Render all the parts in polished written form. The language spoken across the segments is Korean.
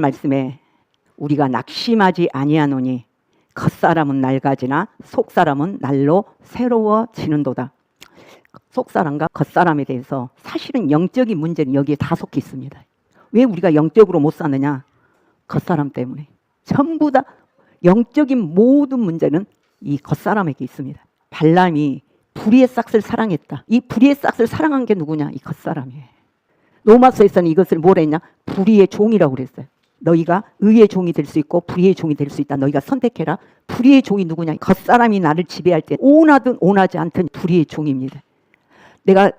말씀에 우리가 낙심하지 아니하노니 겉사람은 낡아지나 속사람은 날로 새로워지는도다. 속사람과 겉사람에 대해서 사실은 영적인 문제는 여기에 다 속해 있습니다. 왜 우리가 영적으로 못 사느냐? 겉사람 때문에. 전부 다 영적인 모든 문제는 이 겉사람에게 있습니다. 발람이 불의의 싹을 사랑했다. 이 불의의 싹을 사랑한 게 누구냐? 이 겉사람이에요. 로마서에서는 이것을 뭐라 했냐? 불의의 종이라고 그랬어요. 너희가 의의 종이 될 수 있고 불의의 종이 될 수 있다. 너희가 선택해라. 불의의 종이 누구냐? 겉사람이 나를 지배할 때 온하든 온하지 않든 불의의 종입니다. 내가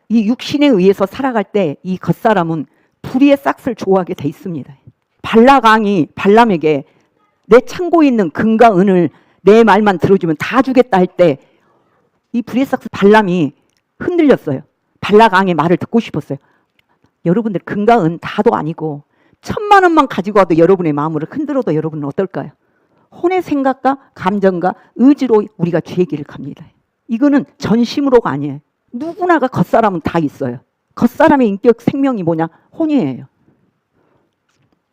이 육신에 의해서 살아갈 때 이 겉사람은 불의의 싹을 좋아하게 돼 있습니다. 발라강이 발람에게 내 창고에 있는 금과 은을 내 말만 들어주면 다 주겠다 할 때 이 불의의 싹 발람이 흔들렸어요. 발라강의 말을 듣고 싶었어요. 여러분들 금과 은 다도 아니고 1,000만 원만 가지고 와도 여러분의 마음을 흔들어도 여러분은 어떨까요? 혼의 생각과 감정과 의지로 우리가 죄의 길을 갑니다. 이거는 전심으로가 아니에요. 누구나가 겉사람은 다 있어요. 겉사람의 인격 생명이 뭐냐? 혼이에요.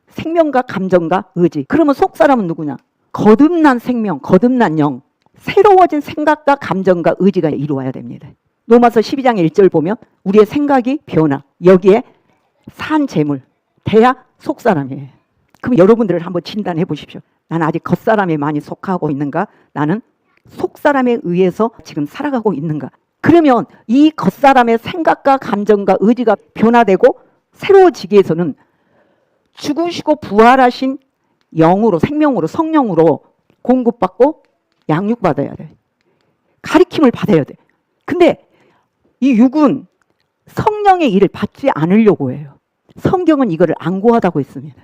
생명과 감정과 의지. 그러면 속사람은 누구냐? 거듭난 생명, 거듭난 영. 새로워진 생각과 감정과 의지가 이루어야 됩니다. 로마서 12장 1절 보면 우리의 생각이 변화. 여기에 산 재물. 돼야 속사람이에요. 그럼 여러분들을 한번 진단해 보십시오. 나는 아직 겉사람에 많이 속하고 있는가? 나는 속사람에 의해서 지금 살아가고 있는가? 그러면 이 겉사람의 생각과 감정과 의지가 변화되고 새로워지기 위해서는 죽으시고 부활하신 영으로, 생명으로, 성령으로 공급받고 양육받아야 돼. 가르침을 받아야 돼. 근데 이 육은 성령의 일을 받지 않으려고 해요. 성경은 이거를 안고하다고 했습니다.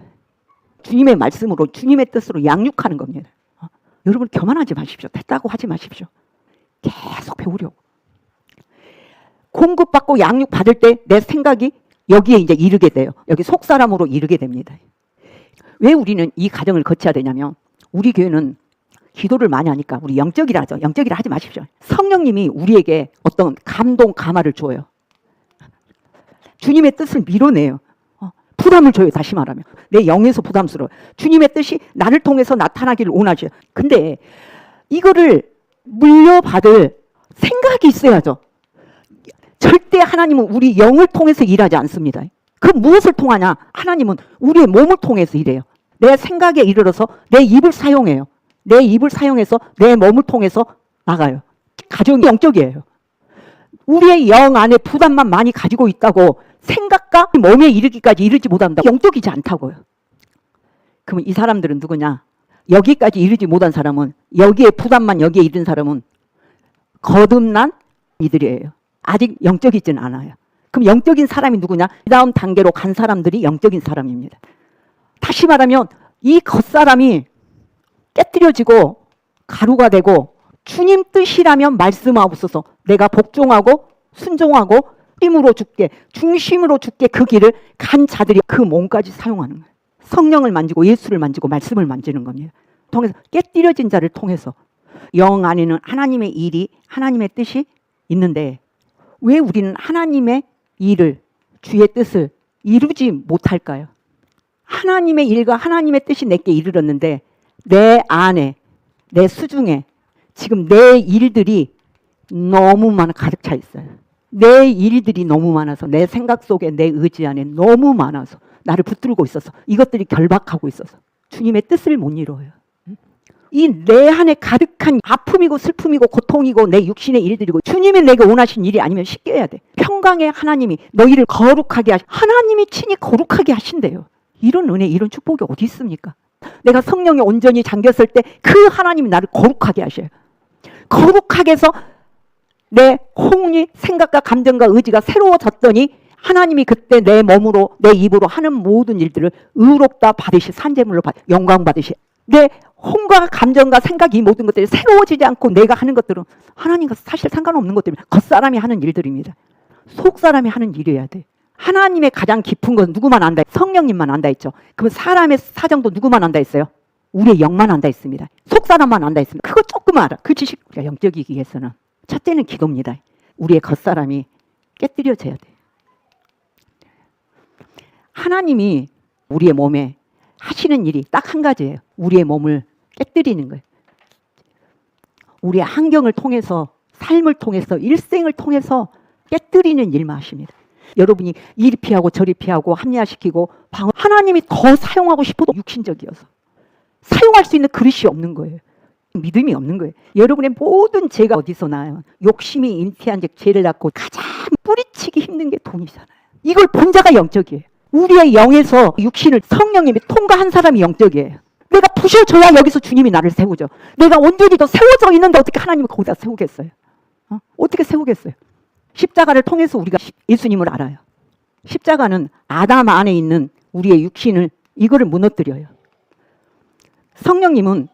주님의 말씀으로, 주님의 뜻으로 양육하는 겁니다. 여러분 교만하지 마십시오. 됐다고 하지 마십시오. 계속 배우려고. 공급받고 양육받을 때 내 생각이 여기에 이제 이르게 돼요. 여기 속사람으로 이르게 됩니다. 왜 우리는 이 과정을 거쳐야 되냐면 우리 교회는 기도를 많이 하니까 우리 영적이라 하죠. 영적이라 하지 마십시오. 성령님이 우리에게 어떤 감동, 감화를 줘요. 주님의 뜻을 밀어내요. 부담을 줘요. 다시 말하면 내 영에서 부담스러워요. 주님의 뜻이 나를 통해서 나타나기를 원하셔요. 근데 이거를 물려받을 생각이 있어야죠. 절대 하나님은 우리 영을 통해서 일하지 않습니다. 그 무엇을 통하냐? 하나님은 우리의 몸을 통해서 일해요. 내 생각에 이르러서 내 입을 사용해요. 내 입을 사용해서 내 몸을 통해서 나가요. 가정이 영적이에요. 우리의 영 안에 부담만 많이 가지고 있다고 생각과 몸에 이르기까지 이르지 못한다. 영적이지 않다고요. 그러면 이 사람들은 누구냐? 여기까지 이르지 못한 사람은, 여기에 부담만 여기에 이른 사람은 거듭난 이들이에요. 아직 영적이지는 않아요. 그럼 영적인 사람이 누구냐? 그 다음 단계로 간 사람들이 영적인 사람입니다. 다시 말하면 이 겉사람이 깨뜨려지고 가루가 되고 주님 뜻이라면 말씀하옵소서. 내가 복종하고 순종하고 힘으로 죽게, 중심으로 죽게 그 길을 간 자들이 그 몸까지 사용하는 거예요. 성령을 만지고 예수를 만지고 말씀을 만지는 겁니다. 통해서 깨뜨려진 자를 통해서 영 안에는 하나님의 일이, 하나님의 뜻이 있는데 왜 우리는 하나님의 일을, 주의 뜻을 이루지 못할까요? 하나님의 일과 하나님의 뜻이 내게 이르렀는데 내 안에, 내 수중에 지금 내 일들이 너무 많아 가득 차 있어요. 내 일들이 너무 많아서 내 생각 속에 내 의지 안에 너무 많아서 나를 붙들고 있어서 이것들이 결박하고 있어서 주님의 뜻을 못 이루어요. 이 내 안에 가득한 아픔이고 슬픔이고 고통이고 내 육신의 일들이고 주님이 내게 원하신 일이 아니면 쉽게 해야 돼. 평강의 하나님이 너희를 거룩하게 하나님이 친히 거룩하게 하신대요. 이런 은혜, 이런 축복이 어디 있습니까? 내가 성령에 온전히 잠겼을 때 그 하나님이 나를 거룩하게 하셔요. 거룩하게 해서 내 혼이, 생각과 감정과 의지가 새로워졌더니 하나님이 그때 내 몸으로, 내 입으로 하는 모든 일들을 의롭다 받으시, 산재물로 영광 받으시. 내 혼과 감정과 생각, 이 모든 것들이 새로워지지 않고 내가 하는 것들은 하나님과 사실 상관없는 것들입니다. 겉사람이 하는 일들입니다. 속사람이 하는 일이어야 돼. 하나님의 가장 깊은 건 누구만 안다? 성령님만 안다 했죠. 그럼 사람의 사정도 누구만 안다 했어요? 우리의 영만 안다 했습니다. 속사람만 안다 했습니다. 그거 조금 알아. 그 지식, 우리가 영적이기 위해서는 첫째는 기도입니다. 우리의 겉사람이 깨뜨려져야 돼. 하나님이 우리의 몸에 하시는 일이 딱 한 가지예요. 우리의 몸을 깨뜨리는 거예요. 우리의 환경을 통해서, 삶을 통해서, 일생을 통해서 깨뜨리는 일만 하십니다. 여러분이 이리 피하고 저리 피하고 합리화시키고 하나님이 더 사용하고 싶어도 육신적이어서 사용할 수 있는 그릇이 없는 거예요. 믿음이 없는 거예요. 여러분의 모든 죄가 어디서 나요? 욕심이 잉태한 죄를 낳고 가장 뿌리치기 힘든 게 돈이잖아요. 이걸 본 자가 영적이에요. 우리의 영에서 육신을 성령님이 통과한 사람이 영적이에요. 내가 부셔져야 여기서 주님이 나를 세우죠. 내가 온전히 더 세워져 있는데 어떻게 하나님이 거기다 세우겠어요? 어떻게 세우겠어요? 십자가를 통해서 우리가 예수님을 알아요. 십자가는 아담 안에 있는 우리의 육신을 이거를 무너뜨려요. 성령님은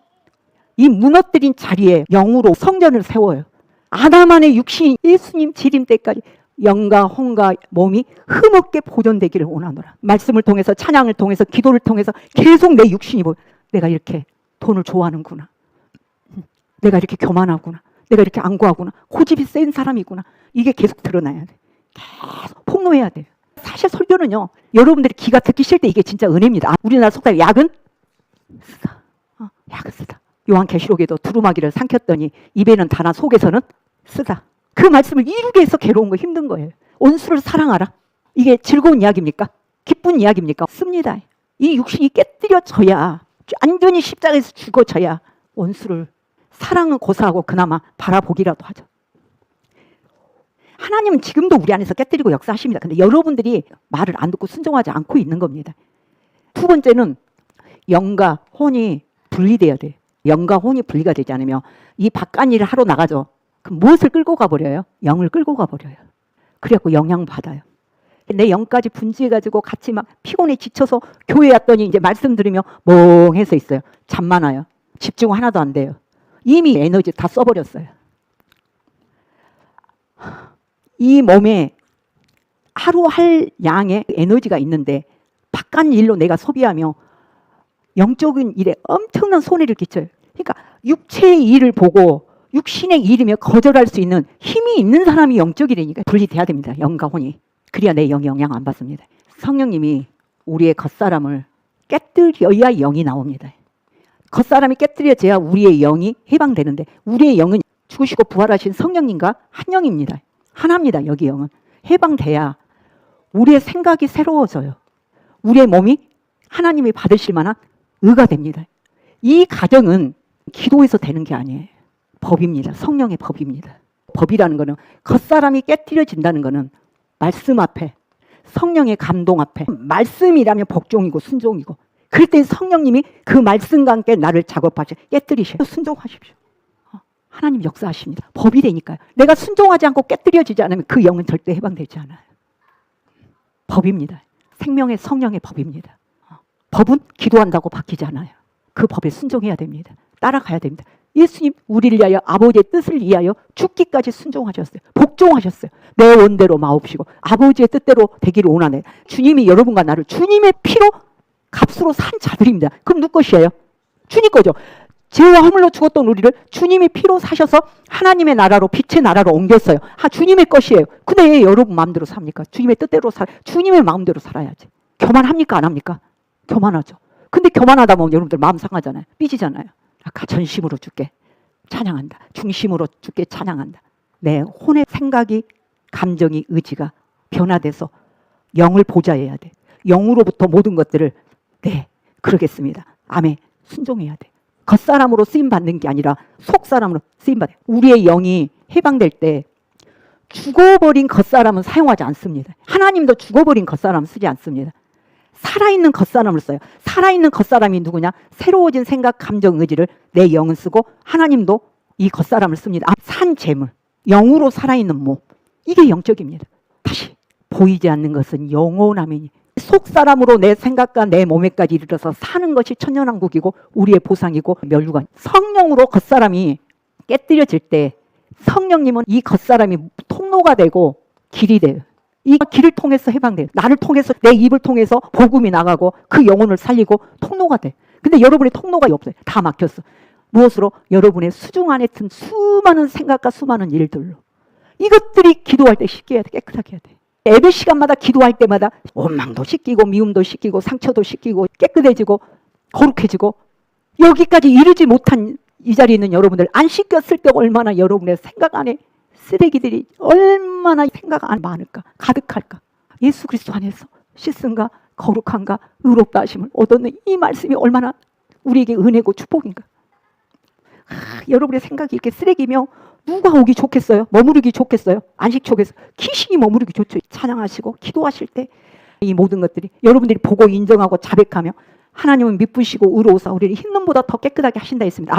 이 무너뜨린 자리에 영으로 성전을 세워요. 아담 안에 육신이 예수님 재림 때까지 영과 혼과 몸이 흠없게 보존되기를 원하노라. 말씀을 통해서, 찬양을 통해서, 기도를 통해서 계속 내 육신이 내가 이렇게 돈을 좋아하는구나. 내가 이렇게 교만하구나. 내가 이렇게 안구하구나. 고집이 센 사람이구나. 이게 계속 드러나야 돼. 계속 폭로해야 돼요. 사실 설교는요, 여러분들이 귀가 듣기 싫을 때 이게 진짜 은혜입니다. 우리나라 속담에 약은 쓰다. 약은 쓰다. 요한계시록에도 두루마기를 삼켰더니 입에는 다나 속에서는 쓰다. 그 말씀을 이루기 위해서 괴로운 거 힘든 거예요. 원수를 사랑하라. 이게 즐거운 이야기입니까? 기쁜 이야기입니까? 씁니다. 이 육신이 깨뜨려져야, 완전히 십자가에서 죽어져야 원수를, 사랑은 고사하고 그나마 바라보기라도 하죠. 하나님은 지금도 우리 안에서 깨뜨리고 역사하십니다. 근데 여러분들이 말을 안 듣고 순종하지 않고 있는 겁니다. 두 번째는 영과 혼이 분리돼야 돼요. 영과 혼이 분리가 되지 않으면 이 바깥 일을 하러 나가죠. 그럼 무엇을 끌고 가버려요? 영을 끌고 가버려요. 그래갖고 영향받아요. 내 영까지 분지해가지고 같이 막 피곤해 지쳐서 교회 왔더니 이제 말씀 들으며 멍해서 있어요. 잠만 와요. 집중 하나도 안 돼요. 이미 에너지 다 써버렸어요. 이 몸에 하루 할 양의 에너지가 있는데 바깥 일로 내가 소비하며 영적인 일에 엄청난 손해를 끼쳐요. 그러니까 육체의 일을 보고 육신의 일이며 거절할 수 있는 힘이 있는 사람이 영적이라니까 분리돼야 됩니다. 영과 혼이. 그래야 내 영이 영향 안 받습니다. 성령님이 우리의 겉사람을 깨뜨려야 영이 나옵니다. 겉사람이 깨뜨려져야 우리의 영이 해방되는데 우리의 영은 죽으시고 부활하신 성령님과 한 영입니다. 하나입니다. 여기 영은. 해방돼야 우리의 생각이 새로워져요. 우리의 몸이 하나님이 받으실 만한 의가 됩니다. 이 과정은 기도에서 되는 게 아니에요. 법입니다. 성령의 법입니다. 법이라는 거는 겉사람이 깨뜨려진다는 거는 말씀 앞에, 성령의 감동 앞에, 말씀이라면 복종이고 순종이고, 그럴 때 성령님이 그 말씀과 함께 나를 작업하시고 깨뜨리셔. 순종하십시오. 하나님 역사하십니다. 법이 되니까요. 내가 순종하지 않고 깨뜨려지지 않으면 그 영은 절대 해방되지 않아요. 법입니다. 생명의 성령의 법입니다. 법은 기도한다고 바뀌지 않아요. 그 법에 순종해야 됩니다. 따라가야 됩니다. 예수님 우리를 위하여 아버지의 뜻을 위하여 죽기까지 순종하셨어요. 복종하셨어요. 내 원대로 마옵시고 아버지의 뜻대로 되기를 원하네. 주님이 여러분과 나를 주님의 피로 값으로 산 자들입니다. 그럼 누구 것이에요? 주님 거죠. 죄와 허물로 죽었던 우리를 주님이 피로 사셔서 하나님의 나라로, 빛의 나라로 옮겼어요. 주님의 것이에요. 근데 왜 여러분 마음대로 삽니까? 주님의 뜻대로 주님의 마음대로 살아야지. 교만합니까? 안 합니까? 교만하죠. 근데 교만하다 보면 여러분들 마음 상하잖아요. 삐지잖아요. 아까 전심으로 주께 찬양한다. 중심으로 주께 찬양한다. 내 혼의 생각이, 감정이, 의지가 변화돼서 영을 보좌해야 돼. 영으로부터 모든 것들을 네, 그러겠습니다. 아멘. 순종해야 돼. 겉사람으로 쓰임받는 게 아니라 속사람으로 쓰임받아요. 우리의 영이 해방될 때 죽어버린 겉사람은 사용하지 않습니다. 하나님도 죽어버린 겉사람은 쓰지 않습니다. 살아있는 겉사람을 써요. 살아있는 겉사람이 누구냐? 새로워진 생각, 감정, 의지를 내 영은 쓰고 하나님도 이 겉사람을 씁니다. 산 재물, 영으로 살아있는 몸. 이게 영적입니다. 다시 보이지 않는 것은 영원함이니 속사람으로 내 생각과 내 몸에까지 이르러서 사는 것이 천년왕국이고 우리의 보상이고 멸류관. 성령으로 겉사람이 깨뜨려질 때 성령님은 이 겉사람이 통로가 되고 길이 돼요. 이 길을 통해서 해방돼요. 나를 통해서, 내 입을 통해서 복음이 나가고 그 영혼을 살리고 통로가 돼. 근데 여러분의 통로가 없어요. 다 막혔어. 무엇으로? 여러분의 수중 안에 든 수많은 생각과 수많은 일들로. 이것들이 기도할 때 쉽게 해야 돼. 깨끗하게 해야 돼. 예배 시간마다 기도할 때마다 원망도 씻기고 미움도 씻기고 상처도 씻기고 깨끗해지고 거룩해지고 여기까지 이르지 못한 이 자리에 있는 여러분들 안 씻겼을 때 얼마나 여러분의 생각 안에 쓰레기들이 얼마나 생각 안에 많을까 가득할까. 예수 그리스도 안에서 씻음과 거룩함과 의롭다 하심을 얻었는 이 말씀이 얼마나 우리에게 은혜고 축복인가. 여러분의 생각이 이렇게 쓰레기며 누가 오기 좋겠어요? 머무르기 좋겠어요? 안식 좋겠어요? 귀신이 머무르기 좋죠. 찬양하시고 기도하실 때 이 모든 것들이 여러분들이 보고 인정하고 자백하며 하나님은 미쁘시고 의로우사 우리를 흰 눈보다 더 깨끗하게 하신다 했습니다.